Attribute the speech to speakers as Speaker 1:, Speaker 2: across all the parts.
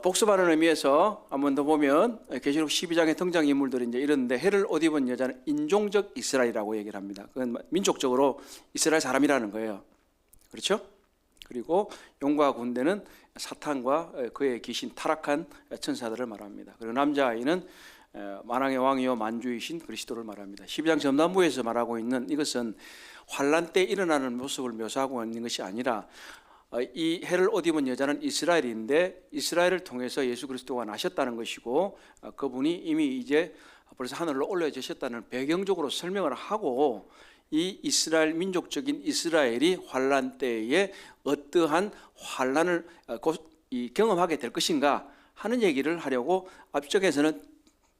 Speaker 1: 복습하는 의미에서 한번 더 보면 계시록 12장의 등장인물들이 이제 이런데 해를 옷 입은 여자는 인종적 이스라엘이라고 얘기를 합니다. 그건 민족적으로 이스라엘 사람이라는 거예요. 그렇죠? 그리고 용과 군대는 사탄과 그의 귀신 타락한 천사들을 말합니다. 그리고 남자아이는 만왕의 왕이요 만주이신 그리스도를 말합니다. 12장 전반부에서 말하고 있는 이것은 환란 때 일어나는 모습을 묘사하고 있는 것이 아니라 이 해를 옷 입은 여자는 이스라엘인데 이스라엘을 통해서 예수 그리스도가 나셨다는 것이고 그분이 이미 이제 벌써 하늘로 올려지셨다는 배경적으로 설명을 하고 이 이스라엘 민족적인 이스라엘이 환란 때에 어떠한 환란을 경험하게 될 것인가 하는 얘기를 하려고 앞쪽에서는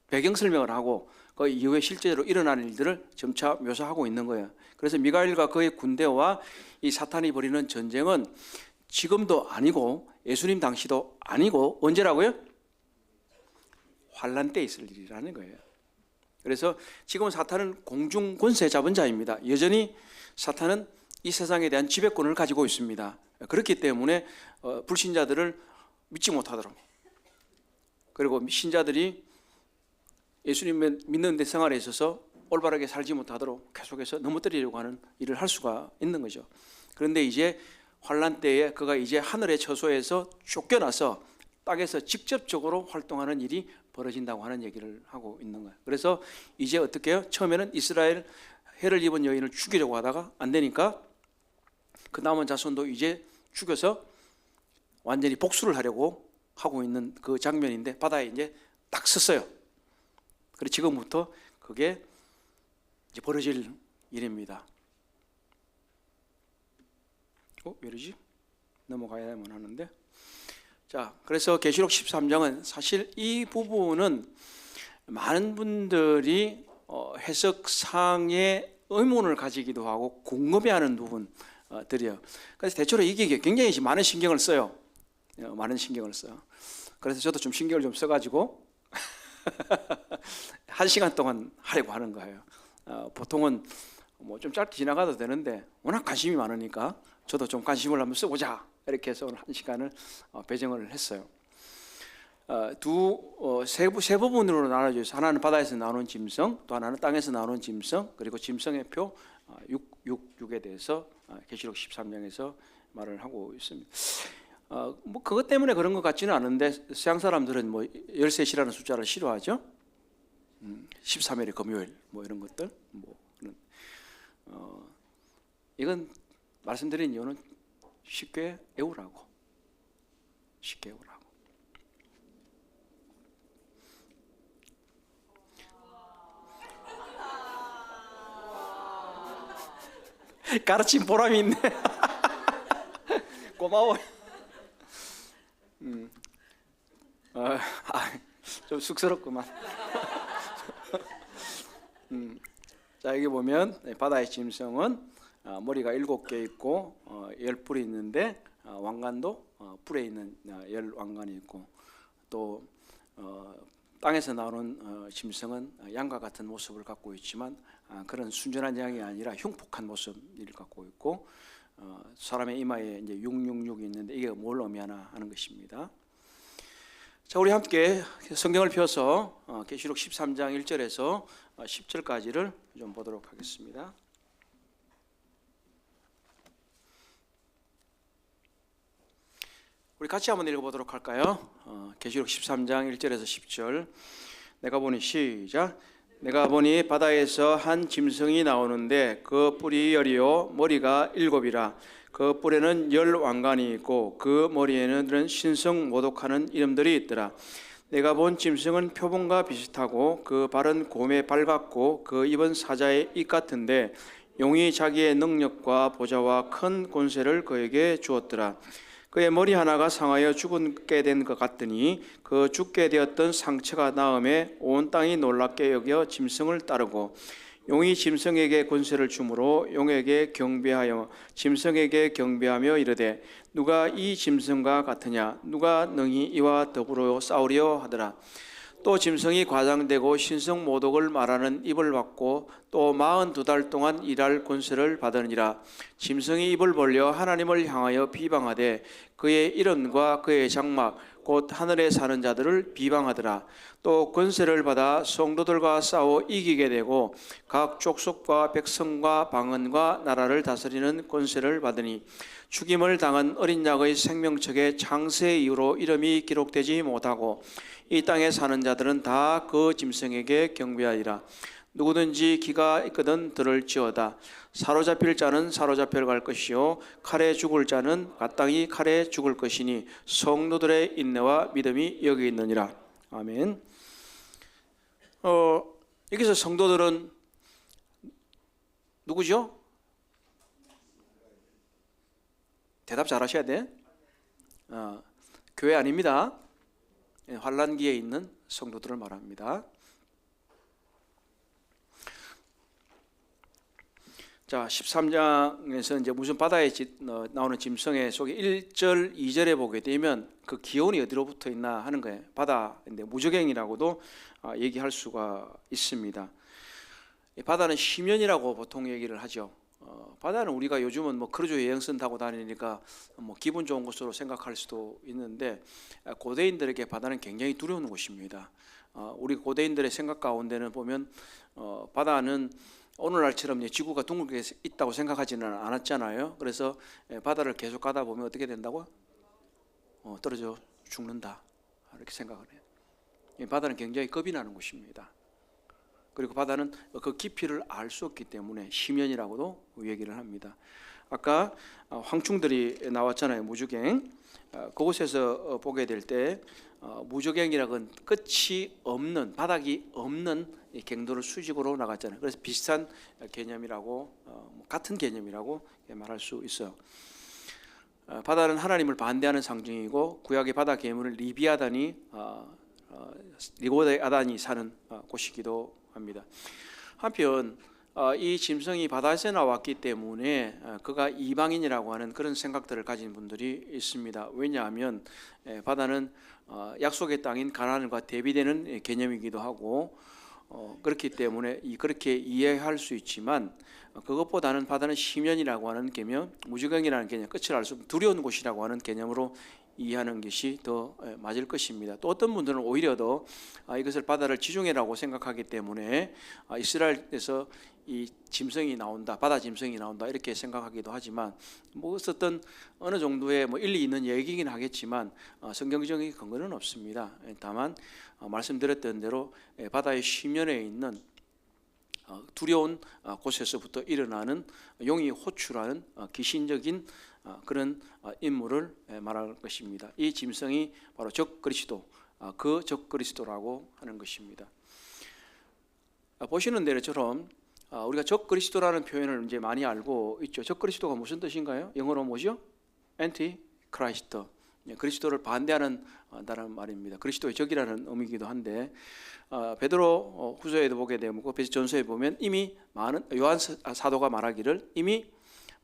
Speaker 1: 배경 설명을 하고 그 이후에 실제로 일어나는 일들을 점차 묘사하고 있는 거예요. 그래서 미가엘과 그의 군대와 이 사탄이 벌이는 전쟁은 지금도 아니고 예수님 당시도 아니고 언제라고요? 환란 때 있을 일이라는 거예요. 그래서 지금 사탄은 공중 권세 잡은 자입니다. 여전히 사탄은 이 세상에 대한 지배권을 가지고 있습니다. 그렇기 때문에 불신자들을 믿지 못하도록, 그리고 신자들이 예수님을 믿는 데 생활에 있어서 올바르게 살지 못하도록 계속해서 넘어뜨리려고 하는 일을 할 수가 있는 거죠. 그런데 이제 환란 때에 그가 이제 하늘의 처소에서 쫓겨나서 땅에서 직접적으로 활동하는 일이 벌어진다고 하는 얘기를 하고 있는 거예요. 그래서 이제 어떻게 해요? 처음에는 이스라엘 해를 입은 여인을 죽이려고 하다가 안 되니까 그 남은 자손도 이제 죽여서 완전히 복수를 하려고 하고 있는 그 장면인데 바다에 이제 딱 섰어요. 그리고 지금부터 그게 이제 벌어질 일입니다. 왜 이러지? 넘어가야만 하는데. 자, 그래서 계시록 13장은 사실 이 부분은 많은 분들이 해석상의 의문을 가지기도 하고 궁금해하는 부분들이에요. 그래서 대체로 이게 굉장히 많은 신경을 써요. 많은 신경을 써요. 그래서 저도 좀 신경을 좀 써가지고 1시간 동안 하려고 하는 거예요. 보통은 뭐 좀 짧게 지나가도 되는데 워낙 관심이 많으니까 저도 좀 관심을 한번 써보자 이렇게 해서 오늘 1시간을 배정을 했어요. 세 부분으로 나눠져 있어요. 하나는 바다에서 나오는 짐승, 또 하나는 땅에서 나오는 짐승, 그리고 짐승의 표 6에 대해서 계시록 13장에서 말을 하고 있습니다. 뭐 그것 때문에 그런 것 같지는 않은데 서양 사람들은 뭐 13시라는 숫자를 싫어하죠. 13일의 금요일 뭐 이런 것들 뭐 이건 말씀드린 이유는 쉽게 외우라고. 가르친 보람이 있네. 고마워. 좀 쑥스럽구만. 자, 여기 보면 바다의 짐승은 머리가 7개 있고 10뿔이 있는데 왕관도 뿔에 있는 10왕관이 있고 또 땅에서 나오는 짐승은 양과 같은 모습을 갖고 있지만 그런 순전한 양이 아니라 흉폭한 모습을 갖고 있고 사람의 이마에 이제 666이 있는데 이게 뭘 의미하나 하는 것입니다. 자, 우리 함께 성경을 펴서 계시록 13장 1절에서 10절까지를 좀 보도록 하겠습니다. 우리 같이 한번 읽어보도록 할까요? 계시록 13장 1절에서 10절. 내가 보니 시작. 내가 보니 바다에서 한 짐승이 나오는데 그 뿔이 10이요 머리가 7이라. 그 뿔에는 10왕관이 있고 그 머리에는 신성 모독하는 이름들이 있더라. 내가 본 짐승은 표범과 비슷하고 그 발은 곰의 발 같고 그 입은 사자의 입 같은데 용이 자기의 능력과 보좌와 큰 권세를 그에게 주었더라. 그의 머리 하나가 상하여 죽게 된 것 같더니 그 죽게 되었던 상처가 나음에 온 땅이 놀랍게 여겨 짐승을 따르고 용이 짐승에게 권세를 주므로 용에게 경배하여 짐승에게 경배하며 이르되 누가 이 짐승과 같으냐 누가 능히 이와 더불어 싸우려 하더라. 또 짐승이 과장되고 신성 모독을 말하는 입을 받고 또 42달 동안 일할 권세를 받으니라. 짐승이 입을 벌려 하나님을 향하여 비방하되 그의 이름과 그의 장막 곧 하늘에 사는 자들을 비방하더라. 또 권세를 받아 성도들과 싸워 이기게 되고 각 족속과 백성과 방언과 나라를 다스리는 권세를 받으니 죽임을 당한 어린 양의 생명책에 창세 이후로 이름이 기록되지 못하고 이 땅에 사는 자들은 다 그 짐승에게 경배하리라. 누구든지 기가 있거든 들을지어다. 사로잡힐 자는 사로잡혀 갈 것이요 칼에 죽을 자는 마땅히 칼에 죽을 것이니 성도들의 인내와 믿음이 여기 있느니라. 아멘. 여기서 성도들은 누구죠? 대답 잘하셔야 돼. 교회 아닙니다. 환난기에 있는 성도들을 말합니다. 자, 13장에서 이제 무슨 바다에 나오는 짐승의 속에 1절, 2절에 보게 되면 그 기원이 어디로 붙어 있나 하는 거예요. 바다인데 무저갱이라고도 얘기할 수가 있습니다. 바다는 심연이라고 보통 얘기를 하죠. 바다는 우리가 요즘은 뭐 크루즈 여행선 타고 다니니까 뭐 기분 좋은 곳으로 생각할 수도 있는데 고대인들에게 바다는 굉장히 두려운 곳입니다. 우리 고대인들의 생각 가운데는 보면 바다는 오늘날처럼 지구가 둥글게 있다고 생각하지는 않았잖아요. 그래서 바다를 계속 가다 보면 어떻게 된다고? 떨어져 죽는다 이렇게 생각을 해요. 바다는 굉장히 겁이 나는 곳입니다. 그리고 바다는 그 깊이를 알 수 없기 때문에 심연이라고도 얘기를 합니다. 아까 황충들이 나왔잖아요. 무저갱. 그곳에서 보게 될 때 무저갱이라는 끝이 없는, 바닥이 없는 갱도를 수직으로 나갔잖아요. 그래서 비슷한 개념이라고, 같은 개념이라고 말할 수 있어요. 바다는 하나님을 반대하는 상징이고 구약의 바다 괴물은 리비아단이 리고아단이 사는 곳이기도 합니다. 한편 이 짐승이 바다에서 나왔기 때문에 그가 이방인이라고 하는 그런 생각들을 가진 분들이 있습니다. 왜냐하면 바다는 약속의 땅인 가나안과 대비되는 개념이기도 하고 그렇기 때문에 그렇게 이해할 수 있지만 그것보다는 바다는 심연이라고 하는 개념, 무저갱이라는 개념, 끝을 알 수 없는 두려운 곳이라고 하는 개념으로 이해하는 것이 더 맞을 것입니다. 또 어떤 분들은 오히려 더 이것을 바다를 지중해라고 생각하기 때문에 이스라엘에서 이 짐승이 나온다, 바다 짐승이 나온다 이렇게 생각하기도 하지만 뭐 어쨌든 어느 정도의 뭐 일리 있는 얘기긴 하겠지만 성경적인 근거는 없습니다. 다만 말씀드렸던 대로 바다의 심연에 있는 두려운 곳에서부터 일어나는 용이 호출하는 귀신적인 그런 인물을 말할 것입니다. 이 짐승이 바로 적그리스도, 그 적그리스도라고 하는 것입니다. 보시는 대로처럼 우리가 적그리스도라는 표현을 이제 많이 알고 있죠. 적그리스도가 무슨 뜻인가요? 영어로 뭐죠? 안티크라이스트. 그리스도를 반대하는 다른 말입니다. 그리스도의 적이라는 의미이기도 한데 베드로 후서에도 보게 되면 베드로전서에 보면 이미 많은 요한 사도가 말하기를 이미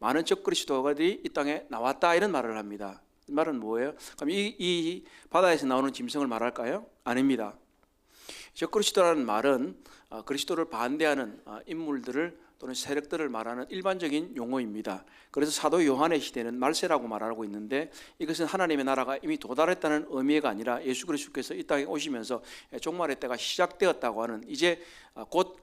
Speaker 1: 많은 적그리스도들이 이 땅에 나왔다 이런 말을 합니다. 이 말은 뭐예요? 그럼 이 바다에서 나오는 짐승을 말할까요? 아닙니다. 적그리스도라는 말은 그리스도를 반대하는 인물들을 또는 세력들을 말하는 일반적인 용어입니다. 그래서 사도 요한의 시대는 말세라고 말하고 있는데 이것은 하나님의 나라가 이미 도달했다는 의미가 아니라 예수 그리스도께서 이 땅에 오시면서 종말의 때가 시작되었다고 하는 이제 곧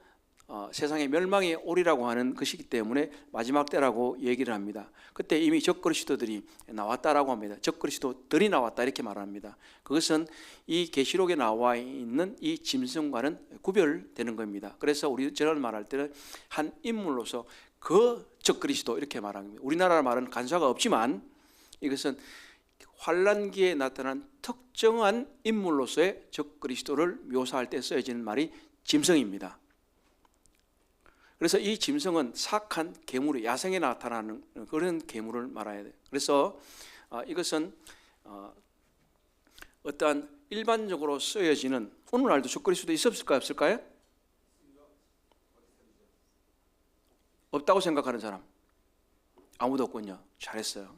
Speaker 1: 세상의 멸망이 오리라고 하는 것이기 때문에 마지막 때라고 얘기를 합니다. 그때 이미 적그리스도들이 나왔다라고 합니다. 적그리스도들이 나왔다 이렇게 말합니다. 그것은 이 계시록에 나와 있는 이 짐승과는 구별되는 겁니다. 그래서 우리 저런 말할 때는 한 인물로서 그 적그리스도 이렇게 말합니다. 우리나라 말은 간사가 없지만 이것은 환난기에 나타난 특정한 인물로서의 적그리스도를 묘사할 때 쓰여지는 말이 짐승입니다. 그래서 이 짐승은 사악한 괴물이 야생에 나타나는 그런 괴물을 말해야 돼요. 그래서 이것은 어떠한 일반적으로 쓰여지는 오늘날도 적그리스도 있었을까요? 없을까요? 없다고 생각하는 사람 아무도 없군요. 잘했어요.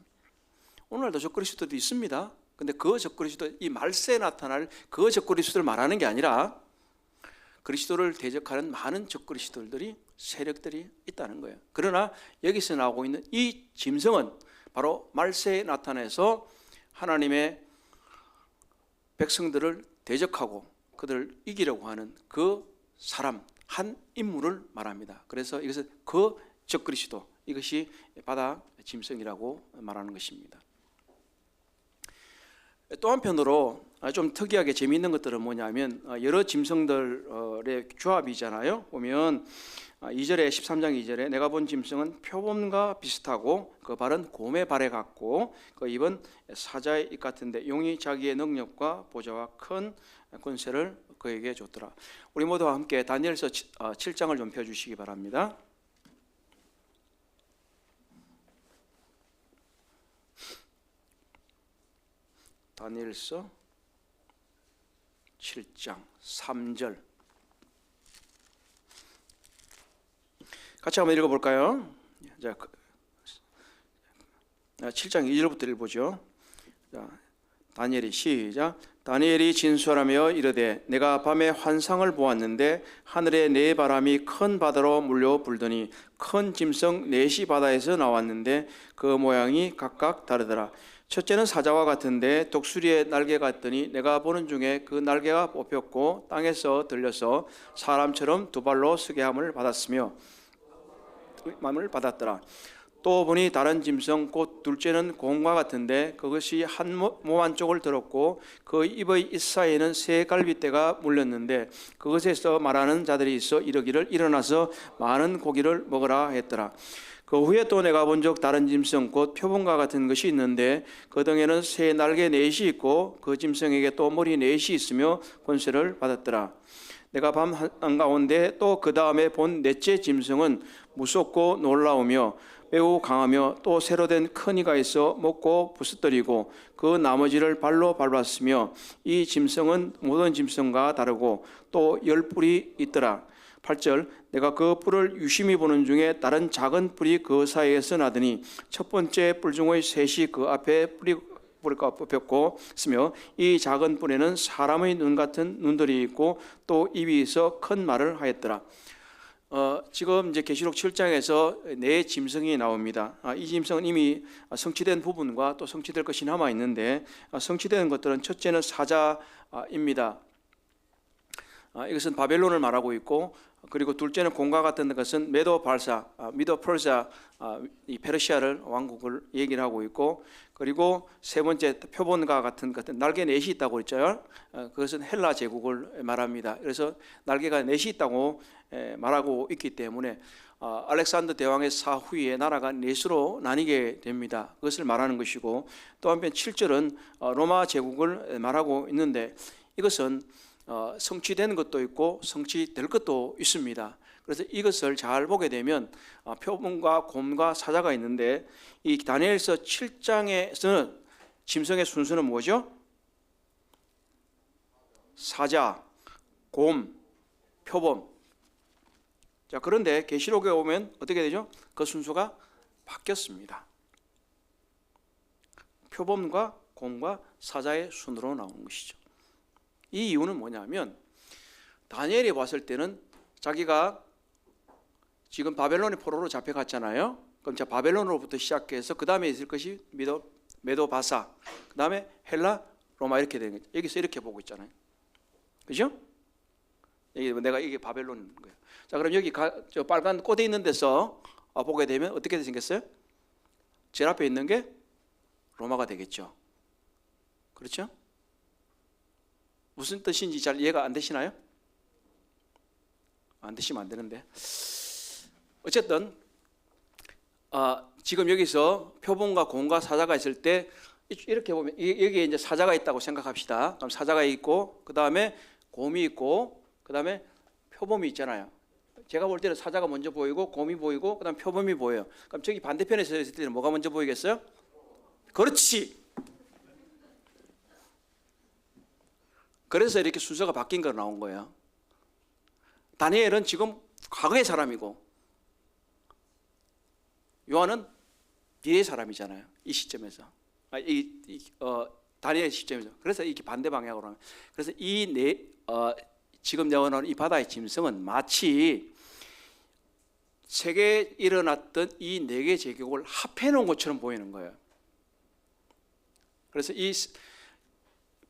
Speaker 1: 오늘날도 적그리스도도 있습니다. 근데 그 적그리스도, 이 말세에 나타날 그 적그리스도를 말하는 게 아니라 그리스도를 대적하는 많은 적그리스도들이 세력들이 있다는 거예요. 그러나 여기서 나오고 있는 이 짐승은 바로 말세에 나타나서 하나님의 백성들을 대적하고 그들을 이기려고 하는 그 사람, 한 인물을 말합니다. 그래서 이것은 그 적그리스도, 이것이 바다 짐승이라고 말하는 것입니다. 또 한편으로 좀 특이하게 재미있는 것들은 뭐냐면 여러 짐승들의 조합이잖아요. 보면 2절에 13장 2절에 내가 본 짐승은 표범과 비슷하고 그 발은 곰의 발에 같고 그 입은 사자의 입 같은데 용이 자기의 능력과 보좌와 큰 권세를 그에게 줬더라. 우리 모두와 함께 다니엘서 7장을 좀 펴주시기 바랍니다. 다니엘서 7장 3절 같이 한번 읽어볼까요? 자, 7장 2절부터 읽어보죠. 자, 다니엘이 시작. 다니엘이 진술하며 이르되 내가 밤에 환상을 보았는데 하늘에 네 바람이 큰 바다로 몰려 불더니 큰 짐승 넷이 바다에서 나왔는데 그 모양이 각각 다르더라. 첫째는 사자와 같은데 독수리의 날개 같더니 내가 보는 중에 그 날개가 뽑혔고 땅에서 들려서 사람처럼 두 발로 서게 함을 받았으며 맘을 받았더라. 또 보니 다른 짐승 곧 둘째는 곰과 같은데 그것이 한 몸 한쪽을 들었고 그 입의 입 사이에는 새 갈빗대가 물렸는데 그것에서 말하는 자들이 있어 이르기를 일어나서 많은 고기를 먹으라 했더라. 그 후에 또 내가 본 적 다른 짐승 곧 표범과 같은 것이 있는데 그 등에는 새 날개 넷이 있고 그 짐승에게 또 머리 넷이 있으며 권세를 받았더라. 내가 밤 한가운데 또 그 다음에 본 넷째 짐승은 무섭고 놀라우며 매우 강하며 또 새로 된 큰 이가 있어 먹고 부스뜨리고 그 나머지를 발로 밟았으며 이 짐승은 모든 짐승과 다르고 또 10뿔이 있더라. 8절 내가 그 뿔을 유심히 보는 중에 다른 작은 뿔이 그 사이에서 나더니 첫 번째 뿔 중의 셋이 그 앞에 뿔가 뽑혔고 쓰며 이 작은 뿔에는 사람의 눈 같은 눈들이 있고 또 입이 있어 큰 말을 하였더라. 지금 이제 계시록 7장에서 네 짐승이 나옵니다. 이 짐승은 이미 성취된 부분과 또 성취될 것이 남아 있는데 성취된 것들은 첫째는 사자입니다. 이것은 바벨론을 말하고 있고 그리고 둘째는 곰과 같은 것은 메도 발사, 미도 퍼사, 이 페르시아를 왕국을 얘기를 하고 있고 그리고 세 번째 표본과 같은 날개 넷이 있다고 했죠. 그것은 헬라 제국을 말합니다. 그래서 날개가 넷이 있다고 말하고 있기 때문에 알렉산더 대왕의 사후에 나라가 넷으로 나뉘게 됩니다. 그것을 말하는 것이고 또 한편 7절은 로마 제국을 말하고 있는데 이것은 성취된 것도 있고 성취될 것도 있습니다. 그래서 이것을 잘 보게 되면 표범과 곰과 사자가 있는데 이 다니엘서 7장에서는 짐승의 순서는 뭐죠? 사자, 곰, 표범. 자, 그런데 계시록에 오면 어떻게 되죠? 그 순서가 바뀌었습니다. 표범과 곰과 사자의 순으로 나오는 것이죠. 이 이유는 뭐냐면 다니엘이 봤을 때는 자기가 지금 바벨론의 포로로 잡혀갔잖아요. 그럼 자 바벨론으로부터 시작해서 그 다음에 있을 것이 메도 바사, 그 다음에 헬라, 로마 이렇게 되는 거죠. 여기서 이렇게 보고 있잖아요. 그죠? 내가 이게 바벨론인 거예요. 자, 그럼 여기 저 빨간 꽃에 있는 데서 보게 되면 어떻게 생겼어요? 제일 앞에 있는 게 로마가 되겠죠. 그렇죠? 무슨 뜻인지 잘 이해가 안 되시나요? 안 되시면 안 되는데 어쨌든 지금 여기서 표범과 곰과 사자가 있을 때 이렇게 보면 여기에 이제 사자가 있다고 생각합시다. 그럼 사자가 있고 그 다음에 곰이 있고 그 다음에 표범이 있잖아요. 제가 볼 때는 사자가 먼저 보이고 곰이 보이고 그 다음 표범이 보여요. 그럼 저기 반대편에서 있을 때는 뭐가 먼저 보이겠어요? 그렇지. 그래서 이렇게 순서가 바뀐 거 나온 거예요. 다니엘은 지금 과거의 사람이고 요한은 미래의 사람이잖아요. 이 시점에서 다니엘 시점에서. 그래서 이렇게 반대 방향으로 하는. 그래서 지금 나오는 이 바다의 짐승은 마치 세계에 일어났던 이 네 개 제국을 합해 놓은 것처럼 보이는 거예요. 그래서 이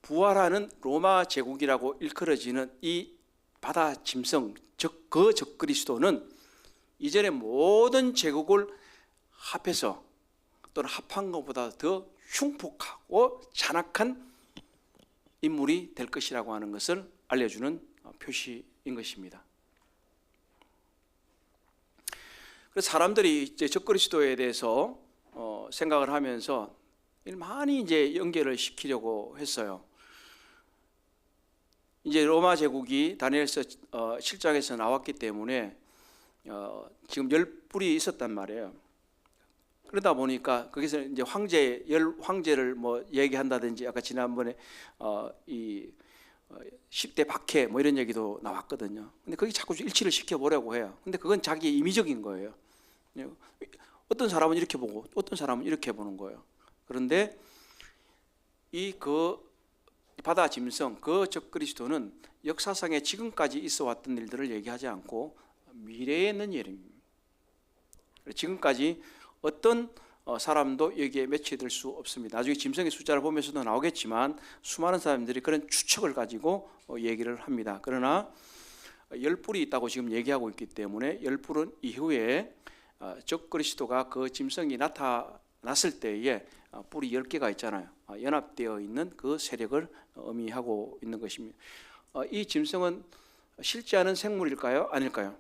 Speaker 1: 부활하는 로마 제국이라고 일컬어지는 이 바다 짐승, 즉 그 적그리스도는 이전의 모든 제국을 합해서 또는 합한 것보다 더 흉폭하고 잔악한 인물이 될 것이라고 하는 것을 알려주는 표시인 것입니다. 그래서 사람들이 이제 적그리스도에 대해서 생각을 하면서 많이 이제 연결을 시키려고 했어요. 이제 로마 제국이 다니엘서 7장에서 나왔기 때문에 지금 10뿔이 있었단 말이에요. 그러다 보니까 거기서 이제 황제를 뭐 얘기한다든지 아까 지난번에 이 10대 박해 뭐 이런 얘기도 나왔거든요. 근데 거기 자꾸 일치를 시켜보려고 해요. 근데 그건 자기의 임의적인 거예요. 어떤 사람은 이렇게 보고 어떤 사람은 이렇게 보는 거예요. 그런데 그 바다 짐승, 그 적그리스도는 역사상에 지금까지 있어 왔던 일들을 얘기하지 않고 미래에 있는 일입니다. 지금까지 어떤 사람도 여기에 매치될 수 없습니다. 나중에 짐승의 숫자를 보면서도 나오겠지만 수많은 사람들이 그런 추측을 가지고 얘기를 합니다. 그러나 10뿔이 있다고 지금 얘기하고 있기 때문에 10뿔은 이후에 적그리스도가 그 짐승이 나타났을 때에 뿔이 10개가 있잖아요. 연합되어 있는 그 세력을 의미하고 있는 것입니다. 이 짐승은 실제하는 생물일까요? 아닐까요?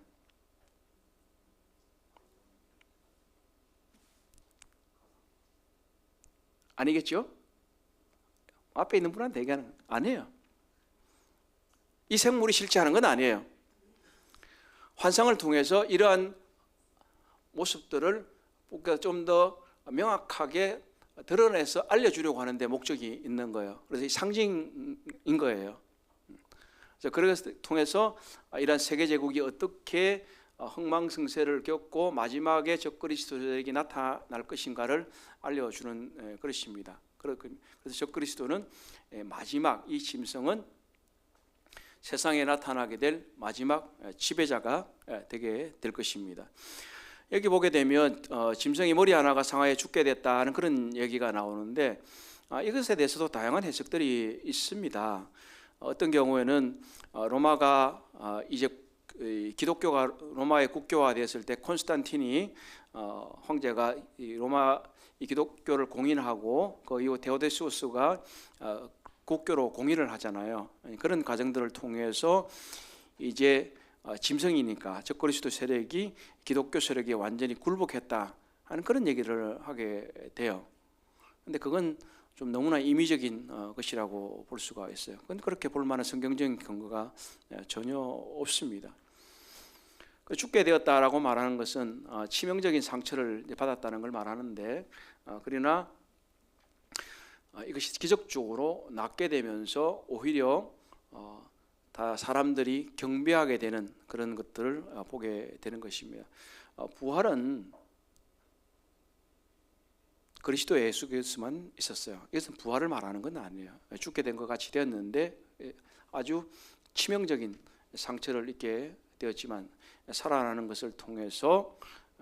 Speaker 1: 아니겠죠? 앞에 있는 분한테 얘기하는 아니에요. 이 생물이 실제하는 건 아니에요. 환상을 통해서 이러한 모습들을 좀 더 명확하게 드러내서 알려주려고 하는데 목적이 있는 거예요. 그래서 상징인 거예요. 그래서 통해서 이러한 세계 제국이 어떻게 흥망성쇠를 겪고 마지막에 적그리스도에게 나타날 것인가를 알려주는 것입니다. 그래서 적그리스도는 마지막 이 짐승은 세상에 나타나게 될 마지막 지배자가 되게 될 것입니다. 여기 보게 되면 짐승이 머리 하나가 상하에 죽게 됐다는 그런 얘기가 나오는데 이것에 대해서도 다양한 해석들이 있습니다. 어떤 경우에는 로마가 이제 기독교가 로마의 국교화 되었을 때 콘스탄틴이 황제가 로마 기독교를 공인하고 그 이후 데오데시우스가 국교로 공인을 하잖아요. 그런 과정들을 통해서 이제 짐승이니까 적그리스도 세력이 기독교 세력에 완전히 굴복했다 하는 그런 얘기를 하게 돼요. 근데 그건 좀 너무나 임의적인 것이라고 볼 수가 있어요. 그런데 그렇게 볼 만한 성경적인 근거가 전혀 없습니다. 죽게 되었다라고 말하는 것은 치명적인 상처를 받았다는 걸 말하는데, 그러나 이것이 기적적으로 낫게 되면서 오히려 다 사람들이 경배하게 되는 그런 것들을 보게 되는 것입니다. 부활은 그리스도 예수께서만 있었어요. 이것은 부활을 말하는 건 아니에요. 죽게 된 것 같이 되었는데 아주 치명적인 상처를 입게 되었지만 살아나는 것을 통해서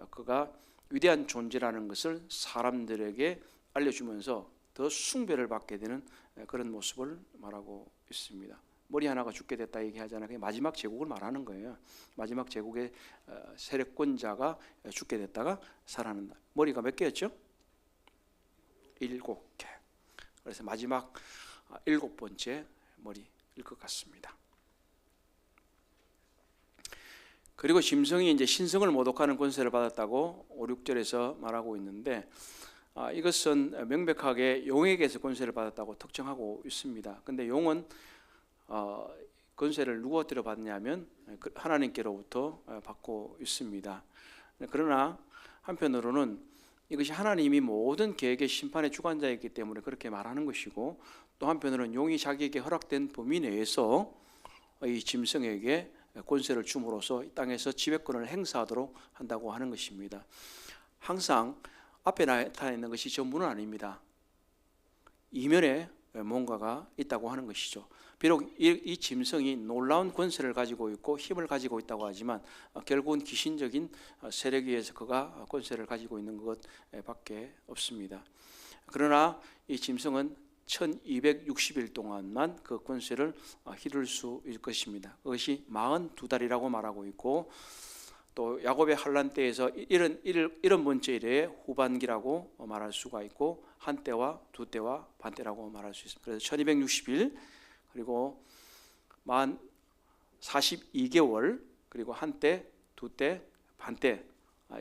Speaker 1: 그가 위대한 존재라는 것을 사람들에게 알려주면서 더 숭배를 받게 되는 그런 모습을 말하고 있습니다. 머리 하나가 죽게 됐다 얘기하잖아요. 마지막 제국을 말하는 거예요. 마지막 제국의 세력권자가 죽게 됐다가 살아난다. 머리가 몇 개였죠? 7개. 그래서 마지막 7번째 머리일 것 같습니다. 그리고 짐승이 이제 신성을 모독하는 권세를 받았다고 5, 6절에서 말하고 있는데 이것은 명백하게 용에게서 권세를 받았다고 특정하고 있습니다. 근데 용은 권세를 누구한테로 받느냐면 하나님께로부터 받고 있습니다. 그러나 한편으로는 이것이 하나님이 모든 계획의 심판의 주관자이기 때문에 그렇게 말하는 것이고, 또 한편으로는 용이 자기에게 허락된 범위 내에서 이 짐승에게 권세를 줌으로써 이 땅에서 지배권을 행사하도록 한다고 하는 것입니다. 항상 앞에 나타나 있는 것이 전부는 아닙니다. 이면에 뭔가가 있다고 하는 것이죠. 비록 이 짐승이 놀라운 권세를 가지고 있고 힘을 가지고 있다고 하지만 결국은 귀신적인 세력에 의해서 그가 권세를 가지고 있는 것밖에 없습니다. 그러나 이 짐승은 1260일 동안만 그 권세를 기를 수 있을 것입니다. 그것이 42달이라고 말하고 있고, 또 야곱의 환란 때에서 이런 번째 일의 후반기라고 말할 수가 있고, 한 때와 두 때와 반 때라고 말할 수 있습니다. 그래서 1260일, 그리고 만 42개월, 그리고 한 때, 두 때, 반 때,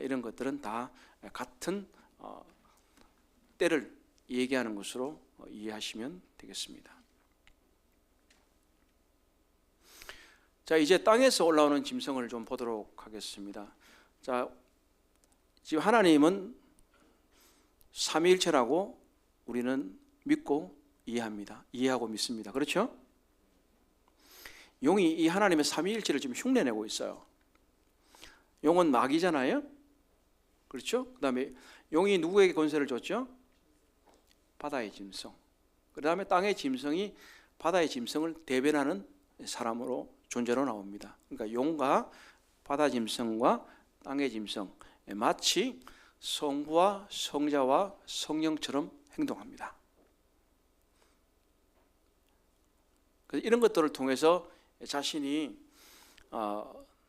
Speaker 1: 이런 것들은 다 같은 때를 얘기하는 것으로 이해하시면 되겠습니다. 자, 이제 땅에서 올라오는 짐승을 좀 보도록 하겠습니다. 자, 지금 하나님은 삼위일체라고 우리는 믿고 이해하고 믿습니다. 그렇죠? 용이 이 하나님의 삼위일체를 지금 흉내내고 있어요. 용은 마귀잖아요. 그렇죠? 그 다음에 용이 누구에게 권세를 줬죠? 바다의 짐승. 그 다음에 땅의 짐승이 바다의 짐승을 대변하는 사람으로 존재로 나옵니다. 그러니까 용과 바다 짐승과 땅의 짐승, 마치 성부와 성자와 성령처럼 행동합니다. 그래서 이런 것들을 통해서 자신이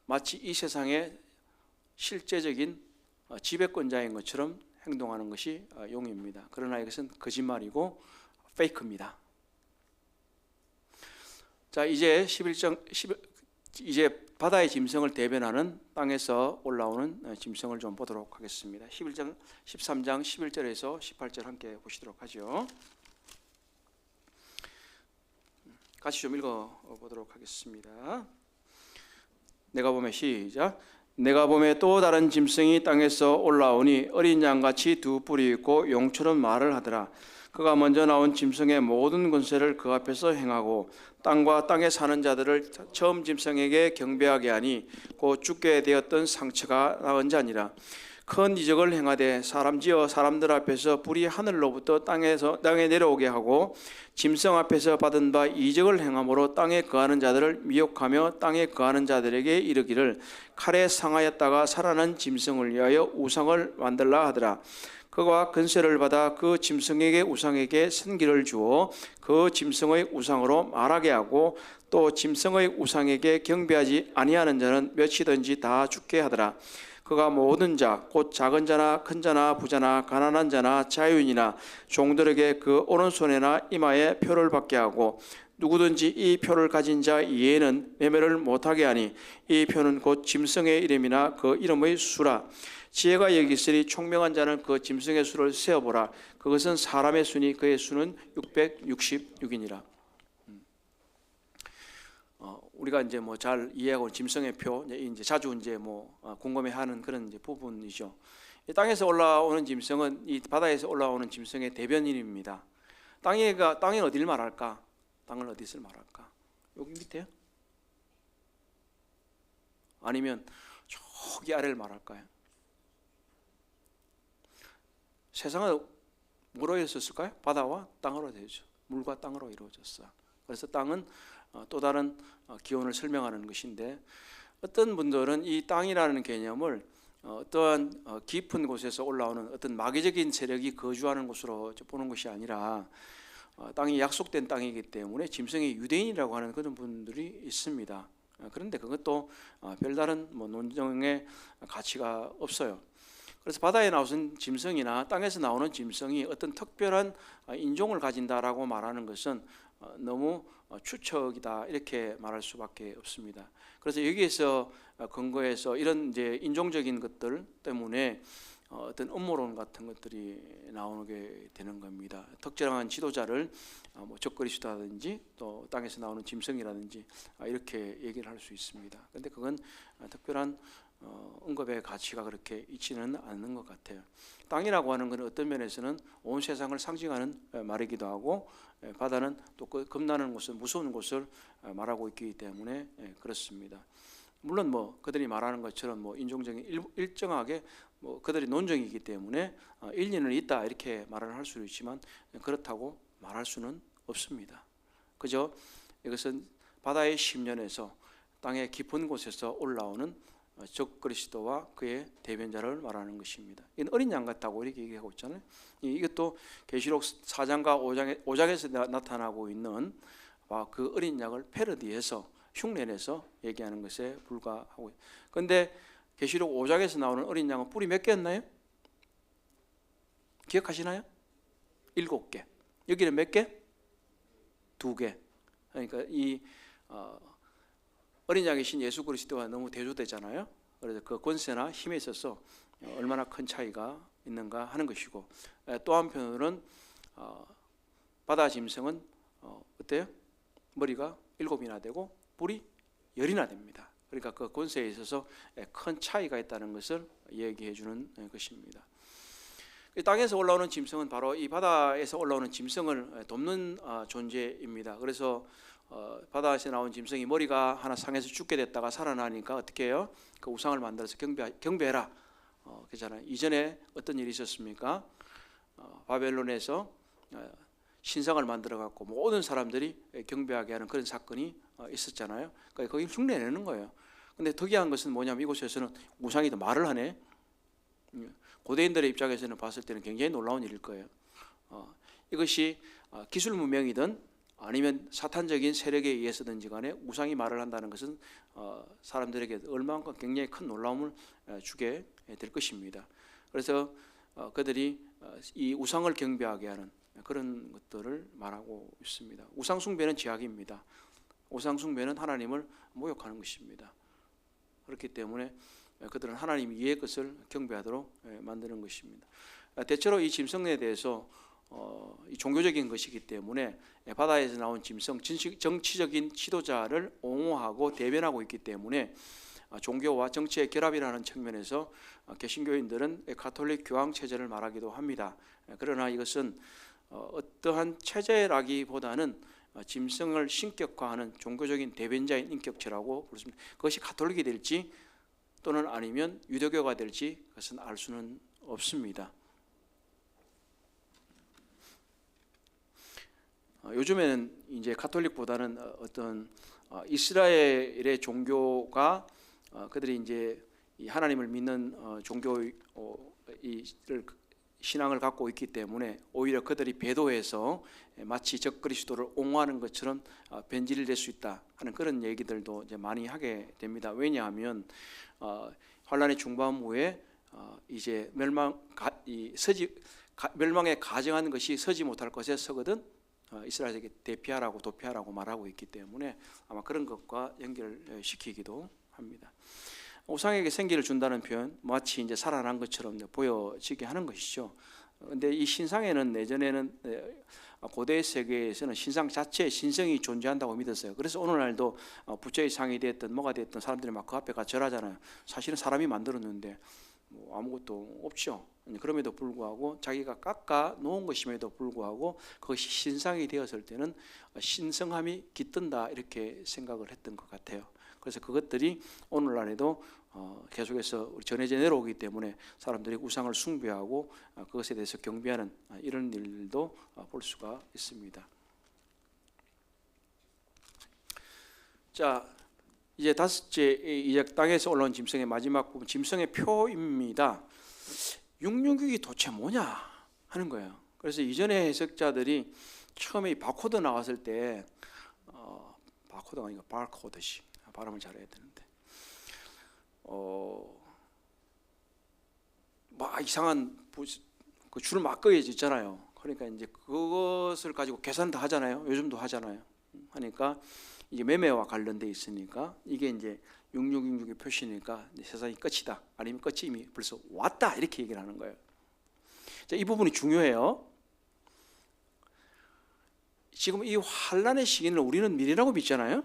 Speaker 1: 마치 이 세상의 실제적인 지배권자인 것처럼 행동하는 것이 용입니다. 그러나 이것은 거짓말이고 페이크입니다. 자, 이제 이제 바다의 짐승을 대변하는 땅에서 올라오는 짐승을 좀 보도록 하겠습니다. 13장 11절에서 18절 함께 보시도록 하죠. 같이 좀 읽어보도록 하겠습니다. 내가 보매 시작. 내가 보매 또 다른 짐승이 땅에서 올라오니 어린 양같이 두 뿔이 있고 용처럼 말을 하더라. 그가 먼저 나온 짐승의 모든 권세를 그 앞에서 행하고 땅과 땅에 사는 자들을 처음 짐승에게 경배하게 하니 곧 죽게 되었던 상처가 나은 자니라. 큰 이적을 행하되 사람지어 사람들 앞에서 불이 하늘로부터 땅에 내려오게 하고 짐승 앞에서 받은 바 이적을 행함으로 땅에 거하는 자들을 미혹하며 땅에 거하는 자들에게 이르기를 칼에 상하였다가 살아난 짐승을 위하여 우상을 만들라 하더라. 그가 권세를 받아 그 짐승에게 우상에게 생기를 주어 그 짐승의 우상으로 말하게 하고 또 짐승의 우상에게 경배하지 아니하는 자는 몇이든지 다 죽게 하더라. 그가 모든 자, 곧 작은 자나 큰 자나 부자나 가난한 자나 자유인이나 종들에게 그 오른손에나 이마에 표를 받게 하고 누구든지 이 표를 가진 자 이에는 매매를 못하게 하니 이 표는 곧 짐승의 이름이나 그 이름의 수라. 지혜가 여기 있으니 총명한 자는 그 짐승의 수를 세어보라. 그것은 사람의 수니 그의 수는 666이니라. 우리가 이제 뭐 잘 이해하고 짐승의 표 이제 자주 이제 뭐 궁금해하는 그런 이제 부분이죠. 이 땅에서 올라오는 짐승은 이 바다에서 올라오는 짐승의 대변인입니다. 땅이 어디를 말할까? 땅을 어디를 말할까? 여기 밑에요? 아니면 저기 아래를 말할까요? 세상은 뭐로 이루어졌을까요? 바다와 땅으로 되죠. 물과 땅으로 이루어졌어요. 그래서 땅은 또 다른 기원을 설명하는 것인데, 어떤 분들은 이 땅이라는 개념을 어떠한 깊은 곳에서 올라오는 어떤 마귀적인 세력이 거주하는 곳으로 보는 것이 아니라 땅이 약속된 땅이기 때문에 짐승이 유대인이라고 하는 그런 분들이 있습니다. 그런데 그것도 별다른 논쟁의 가치가 없어요. 그래서 바다에 나오는 짐승이나 땅에서 나오는 짐승이 어떤 특별한 인종을 가진다라고 말하는 것은 너무 추측이다 이렇게 말할 수밖에 없습니다. 그래서 여기에서 근거해서 이런 이제 인종적인 것들 때문에 어떤 음모론 같은 것들이 나오게 되는 겁니다. 특정한 지도자를 적그리스도라든지 또 땅에서 나오는 짐승이라든지 이렇게 얘기를 할 수 있습니다. 그런데 그건 특별한 언급의 가치가 그렇게 있지는 않는 것 같아요. 땅이라고 하는 것은 어떤 면에서는 온 세상을 상징하는 말이기도 하고, 바다는 또 겁나는 곳을, 무서운 곳을 말하고 있기 때문에 그렇습니다. 물론 그들이 말하는 것처럼 인종적인 일정하게 그들이 논쟁이기 때문에 일리는 있다 이렇게 말을 할 수 있지만 그렇다고 말할 수는 없습니다. 그저 이것은 바다의 심연에서 땅의 깊은 곳에서 올라오는 적 그리스도와 그의 대변자를 말하는 것입니다. 이는 어린 양 같다고 이렇게 얘기하고 있잖아요. 이것도 계시록 4장과 5장에서 나타나고 있는 그 어린 양을 패러디해서 흉내내서 얘기하는 것에 불과하고. 그런데 계시록 5장에서 나오는 어린 양은 뿔이 몇 개였나요? 기억하시나요? 7개. 여기는 몇 개? 2개. 그러니까 이 어린 양이신 예수 그리스도와 너무 대조되잖아요. 그래서 그 권세나 힘에 있어서 얼마나 큰 차이가 있는가 하는 것이고, 또 한편으로는 바다 짐승은 어때요? 머리가 7이나 되고 뿔이 10이나 됩니다. 그러니까 그 권세에 있어서 큰 차이가 있다는 것을 얘기해 주는 것입니다. 땅에서 올라오는 짐승은 바로 이 바다에서 올라오는 짐승을 돕는 존재입니다. 그래서 바다에서 나온 짐승이 머리가 하나 상해서 죽게 됐다가 살아나니까 어떻게 해요? 그 우상을 만들어서 경배해라. 그렇잖아요. 이전에 어떤 일이 있었습니까? 바벨론에서 신상을 만들어 갖고 모든 사람들이 경배하게 하는 그런 사건이 있었잖아요. 그러니까 거기 흉내내는 거예요. 근데 특이한 것은 뭐냐면 이곳에서는 우상이 더 말을 하네. 고대인들의 입장에서는 봤을 때는 굉장히 놀라운 일일 거예요. 이것이 기술 문명이든 아니면 사탄적인 세력에 의해서든지 간에 우상이 말을 한다는 것은 사람들에게 얼마만큼 굉장히 큰 놀라움을 주게 될 것입니다. 그래서 그들이 이 우상을 경배하게 하는 그런 것들을 말하고 있습니다. 우상 숭배는 죄악입니다. 우상 숭배는 하나님을 모욕하는 것입니다. 그렇기 때문에 그들은 하나님 이의 것을 경배하도록 만드는 것입니다. 대체로 이 짐승에 대해서 종교적인 것이기 때문에 바다에서 나온 짐승, 정치적인 지도자를 옹호하고 대변하고 있기 때문에 종교와 정치의 결합이라는 측면에서 개신교인들은 가톨릭 교황 체제를 말하기도 합니다. 그러나 이것은 어떠한 체제라기보다는 짐승을 신격화하는 종교적인 대변자인 인격체라고 부릅니다. 그것이 가톨릭이 될지 또는 아니면 유대교가 될지 그것은 알 수는 없습니다. 요즘에는 이제 가톨릭보다는 어떤 이스라엘의 종교가 그들이 이제 하나님을 믿는 종교의 신앙을 갖고 있기 때문에 오히려 그들이 배도해서 마치 적 그리스도를 옹호하는 것처럼 변질될 수 있다 하는 그런 얘기들도 이제 많이 하게 됩니다. 왜냐하면 환란의 중반부에 이제 멸망에 가정하는 것이 서지 못할 것에 서거든 이스라엘에게 대피하라고 도피하라고 말하고 있기 때문에 아마 그런 것과 연결시키기도 합니다. 우상에게 생기를 준다는 표현 마치 이제 살아난 것처럼 보여지게 하는 것이죠. 그런데 이 신상에는 예전에는 고대 세계에서는 신상 자체에 신성이 존재한다고 믿었어요. 그래서 오늘날도 부처의 상이 됐든 뭐가 됐든 사람들이 막 그 앞에 가 절하잖아요. 사실은 사람이 만들었는데 뭐 아무것도 없죠. 그럼에도 불구하고 자기가 깎아 놓은 것임에도 불구하고 그것이 신상이 되었을 때는 신성함이 깃든다 이렇게 생각을 했던 것 같아요. 그래서 그것들이 오늘날에도 계속해서 전해져 내려오기 때문에 사람들이 우상을 숭배하고 그것에 대해서 경배하는 이런 일도 볼 수가 있습니다. 자, 이제 다섯째 이제 땅에서 올라온 짐승의 마지막 부분 짐승의 표입니다. 666이 도대체 뭐냐 하는 거예요. 그래서 이전에 해석자들이 처음에 이 바코드 나왔을 때 바코드가 아니고 바코드시 발음을 잘해야 되는데 막 이상한 그 줄을 막 그어져 있잖아요. 그러니까 이제 그것을 가지고 계산 다 하잖아요. 요즘도 하잖아요. 하니까 이게 매매와 관련돼 있으니까 이게 이제 6666의 표시니까 이제 세상이 끝이다. 아니면 끝이 이미 벌써 왔다 이렇게 얘기를 하는 거예요. 자, 이 부분이 중요해요. 지금 이 환란의 시기는 우리는 미래라고 믿잖아요.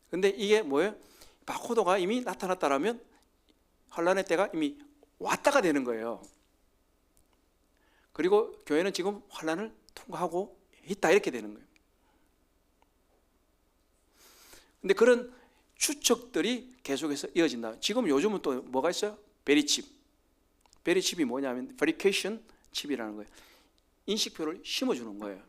Speaker 1: 근데 이게 뭐예요? 바코드가 이미 나타났다라면 환란의 때가 이미 왔다가 되는 거예요. 그리고 교회는 지금 환란을 통과하고 있다 이렇게 되는 거예요. 근데 그런 추측들이 계속해서 이어진다. 지금 요즘은 또 뭐가 있어요? 베리칩. 베리칩이 뭐냐면 verification 칩이라는 거예요. 인식표를 심어주는 거예요.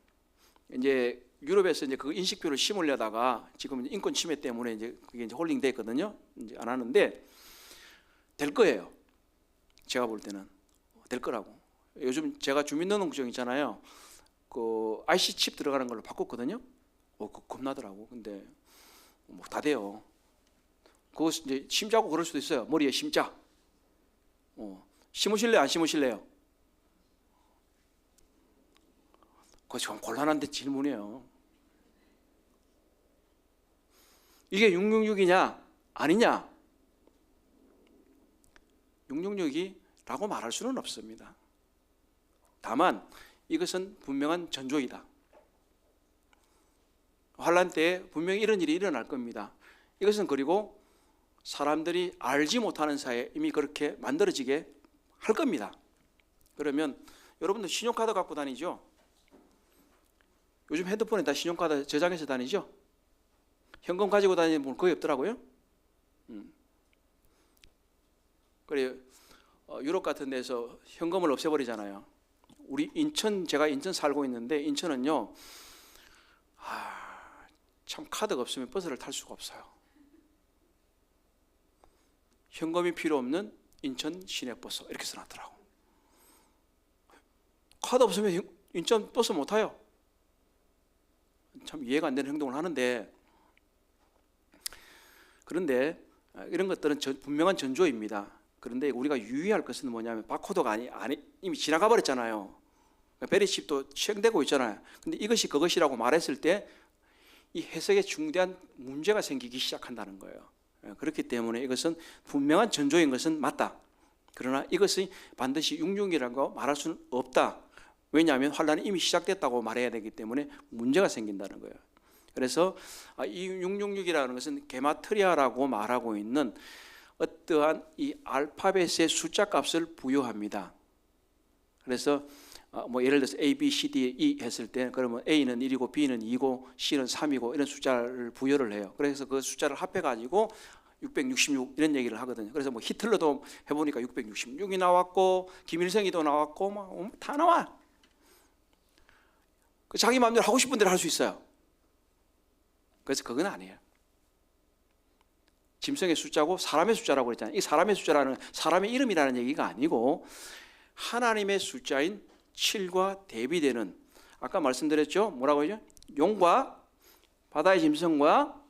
Speaker 1: 이제 유럽에서 이제 그 인식표를 심으려다가 지금 인권 침해 때문에 이제 그게 이제 홀링돼 있거든요. 이제 안 하는데 될 거예요. 제가 볼 때는 될 거라고. 요즘 제가 주민등록증 있잖아요. 그 IC 칩 들어가는 걸로 바꿨거든요. 그거 겁나더라고. 근데 뭐 다 돼요. 그거 이제 심자고 그럴 수도 있어요. 머리에 심자. 심으실래요? 안 심으실래요? 그거 좀 곤란한데 질문이에요. 이게 666이냐 아니냐? 666이라고 말할 수는 없습니다. 다만 이것은 분명한 전조이다. 환란 때에 분명히 이런 일이 일어날 겁니다. 이것은 그리고 사람들이 알지 못하는 사이에 이미 그렇게 만들어지게 할 겁니다. 그러면 여러분들 신용카드 갖고 다니죠? 요즘 핸드폰에 다 신용카드 저장해서 다니죠? 현금 가지고 다니는 분 거의 없더라고요. 그래 유럽 같은 데서 현금을 없애버리잖아요. 우리 인천, 제가 인천 살고 있는데 인천은요, 참 카드가 없으면 버스를 탈 수가 없어요. 현금이 필요 없는 인천 시내버스 이렇게 써놨더라고. 카드 없으면 인천 버스 못 타요. 참 이해가 안 되는 행동을 하는데, 그런데 이런 것들은 분명한 전조입니다. 그런데 우리가 유의할 것은 뭐냐면 바코드가 이미 지나가 버렸잖아요. 베리칩도 시행되고 있잖아요. 근데 이것이 그것이라고 말했을 때 이 해석에 중대한 문제가 생기기 시작한다는 거예요. 그렇기 때문에 이것은 분명한 전조인 것은 맞다. 그러나 이것이 반드시 666이라고 말할 수는 없다. 왜냐하면 환란이 이미 시작됐다고 말해야 되기 때문에 문제가 생긴다는 거예요. 그래서 이 666이라는 것은 게마트리아라고 말하고 있는 어떠한 이 알파벳의 숫자 값을 부여합니다. 그래서 뭐 예를 들어서 A, B, C, D, E 했을 때 그러면 A는 1이고 B는 2고 C는 3이고 이런 숫자를 부여를 해요. 그래서 그 숫자를 합해가지고 666 이런 얘기를 하거든요. 그래서 뭐 히틀러도 해보니까 666이 나왔고 김일성이도 나왔고 뭐 다 나와. 자기 마음대로 하고 싶은 대로 할 수 있어요. 그래서 그건 아니에요. 짐승의 숫자고 사람의 숫자라고 그랬잖아요. 이 사람의 숫자라는 사람의 이름이라는 얘기가 아니고 하나님의 숫자인 7과 대비되는, 아까 말씀드렸죠. 뭐라고 하죠? 용과 바다의 짐승과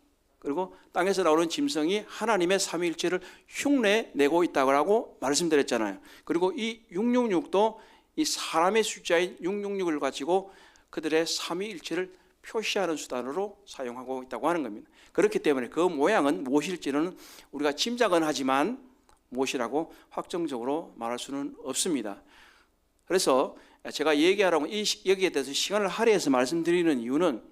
Speaker 1: 그리고 땅에서 나오는 짐승이 하나님의 삼위일체를 흉내내고 있다고 말씀드렸잖아요. 그리고 이 666도 이 사람의 숫자인 666을 가지고 그들의 삼위일체를 표시하는 수단으로 사용하고 있다고 하는 겁니다. 그렇기 때문에 그 모양은 무엇일지는 우리가 짐작은 하지만 무엇이라고 확정적으로 말할 수는 없습니다. 그래서 제가 얘기하라고 여기에 대해서 시간을 할애해서 말씀드리는 이유는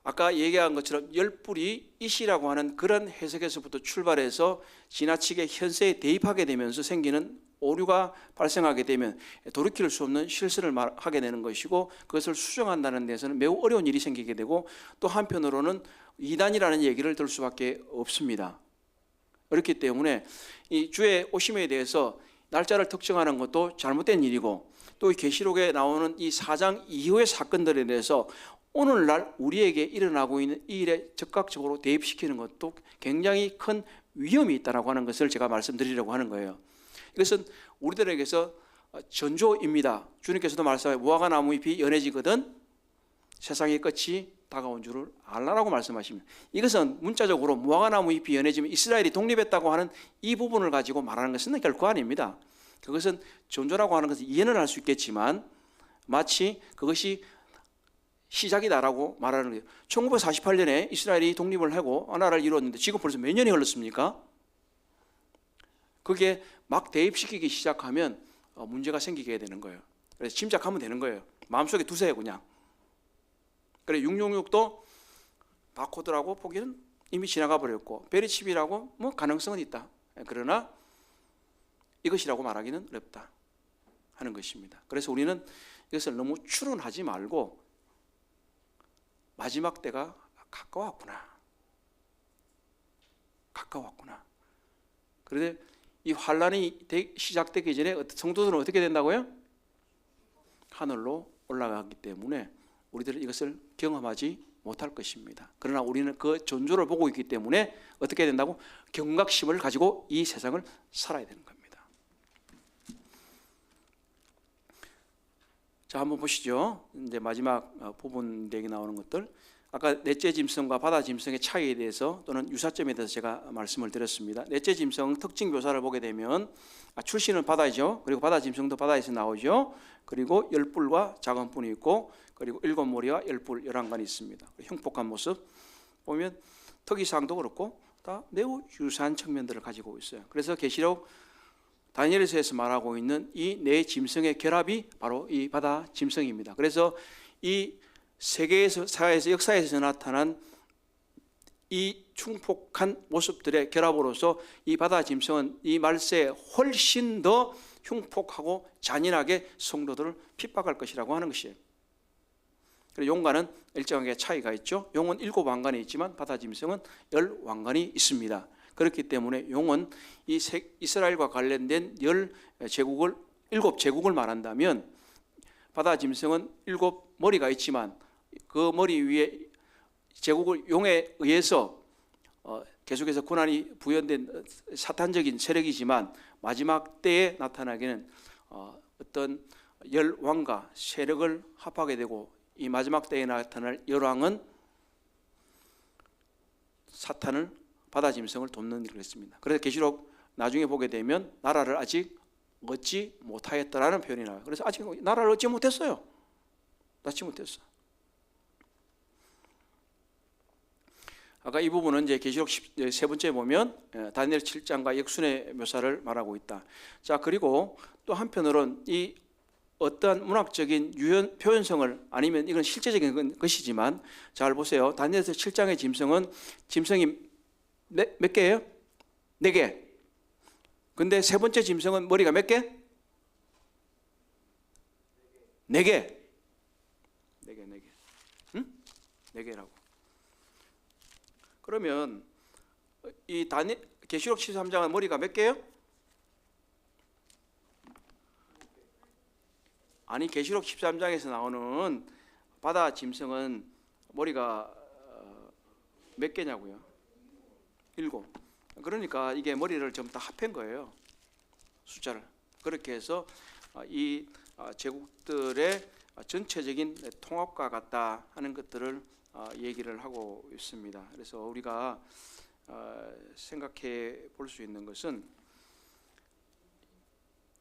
Speaker 1: 아까 얘기한 것처럼 열불이 이시라고 하는 그런 해석에서부터 출발해서 지나치게 현세에 대입하게 되면서 생기는 오류가 발생하게 되면 돌이킬 수 없는 실수를 하게 되는 것이고, 그것을 수정한다는 데서는 매우 어려운 일이 생기게 되고, 또 한편으로는 이단이라는 얘기를 들 수밖에 없습니다. 그렇기 때문에 이 주의 오심에 대해서 날짜를 특정하는 것도 잘못된 일이고, 또 계시록에 나오는 이 4장 이후의 사건들에 대해서 오늘날 우리에게 일어나고 있는 이 일에 적극적으로 대입시키는 것도 굉장히 큰 위험이 있다고 하는 것을 제가 말씀드리려고 하는 거예요. 이것은 우리들에게서 전조입니다. 주님께서도 말씀하셨어요. 무화과 나무 잎이 연해지거든 세상의 끝이 다가온 줄을 알라라고 말씀하십니다. 이것은 문자적으로 무화과 나무 잎이 연해지면 이스라엘이 독립했다고 하는 이 부분을 가지고 말하는 것은 결코 아닙니다. 그것은 전조라고 하는 것은 이해는 할 수 있겠지만 마치 그것이 시작이다라고 말하는 거예요. 1948년에 이스라엘이 독립을 하고 나라를 이루었는데 지금 벌써 몇 년이 흘렀습니까? 그게 막 대입시키기 시작하면 문제가 생기게 되는 거예요. 그래서 짐작하면 되는 거예요. 마음속에 두세요 그냥. 그래 666도 바코드라고 보기는 이미 지나가 버렸고 베리칩이라고 뭐 가능성은 있다. 그러나 이것이라고 말하기는 어렵다 하는 것입니다. 그래서 우리는 이것을 너무 추론하지 말고 마지막 때가 가까웠구나. 그런데 이 환란이 시작되기 전에 성도들은 어떻게 된다고요? 하늘로 올라가기 때문에 우리들은 이것을 경험하지 못할 것입니다. 그러나 우리는 그 존조를 보고 있기 때문에 어떻게 해야 된다고? 경각심을 가지고 이 세상을 살아야 되는 겁니다. 자, 한번 보시죠. 이제 마지막 부분 얘기 나오는 것들. 아까 넷째 짐승과 바다 짐승의 차이에 대해서 또는 유사점에 대해서 제가 말씀을 드렸습니다. 넷째 짐승 특징 묘사를 보게 되면 출신은 바다이죠. 그리고 바다 짐승도 바다에서 나오죠. 그리고 10뿔과 작은 뿔이 있고 그리고 7머리와 10뿔 11간이 있습니다. 흉폭한 모습 보면 특이사항도 그렇고 다 매우 유사한 측면들을 가지고 있어요. 그래서 계시록 다니엘서에서 말하고 있는 이 네 짐승의 결합이 바로 이 바다 짐승입니다. 그래서 이 세계에서 사회에서 역사에서 나타난 이 충폭한 모습들의 결합으로서 이 바다 짐승은 이 말세에 훨씬 더 흉폭하고 잔인하게 성도들을 핍박할 것이라고 하는 것이에요. 그리고 용과는 일정하게 차이가 있죠. 용은 7왕관이 있지만 바다 짐승은 10왕관이 있습니다. 그렇기 때문에 용은 이 이스라엘과 관련된 7제국을 말한다면 바다 짐승은 7머리가 있지만 그 머리 위에 제국을 용에 의해서 계속해서 고난이 부연된 사탄적인 세력이지만 마지막 때에 나타나기는 어떤 열왕과 세력을 합하게 되고 이 마지막 때에 나타날 열왕은 사탄을 바다 짐승을 돕는 일을 했습니다. 그래서 계시록 나중에 보게 되면 나라를 아직 얻지 못하였다라는 표현이 나와요. 그래서 아직 나라를 얻지 못했어요. 낳지 못했어. 아까 이 부분은 이제 계시록 세 번째 보면 다니엘 7장과 역순의 묘사를 말하고 있다. 자, 그리고 또 한편으로는 이 어떠한 문학적인 유연 표현성을 아니면 이건 실제적인 것이지만 잘 보세요. 다니엘서 7장의 짐승이 몇 개예요? 4개. 근데 세 번째 짐승은 머리가 몇 개? 4개. 4개. 응? 4개라고. 그러면 이 계시록 13장은 머리가 몇 개예요? 아니, 계시록 13장에서 나오는 바다 짐승은 머리가 몇 개냐고요? 7. 그러니까 이게 머리를 전부 다 합한 거예요. 숫자를. 그렇게 해서 이 제국들의 전체적인 통합과 같다 하는 것들을 얘기를 하고 있습니다. 그래서 우리가 생각해 볼 수 있는 것은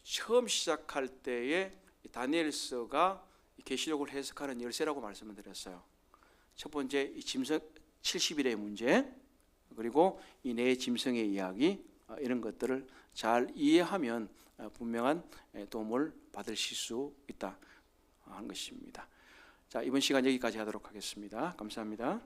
Speaker 1: 처음 시작할 때에 다니엘서가 계시록을 해석하는 열쇠라고 말씀을 드렸어요. 첫 번째 이 짐승 70일의 문제, 그리고 이 네 짐승의 이야기, 이런 것들을 잘 이해하면 분명한 도움을 받으실 수 있다 하는 것입니다. 자, 이번 시간 여기까지 하도록 하겠습니다. 감사합니다.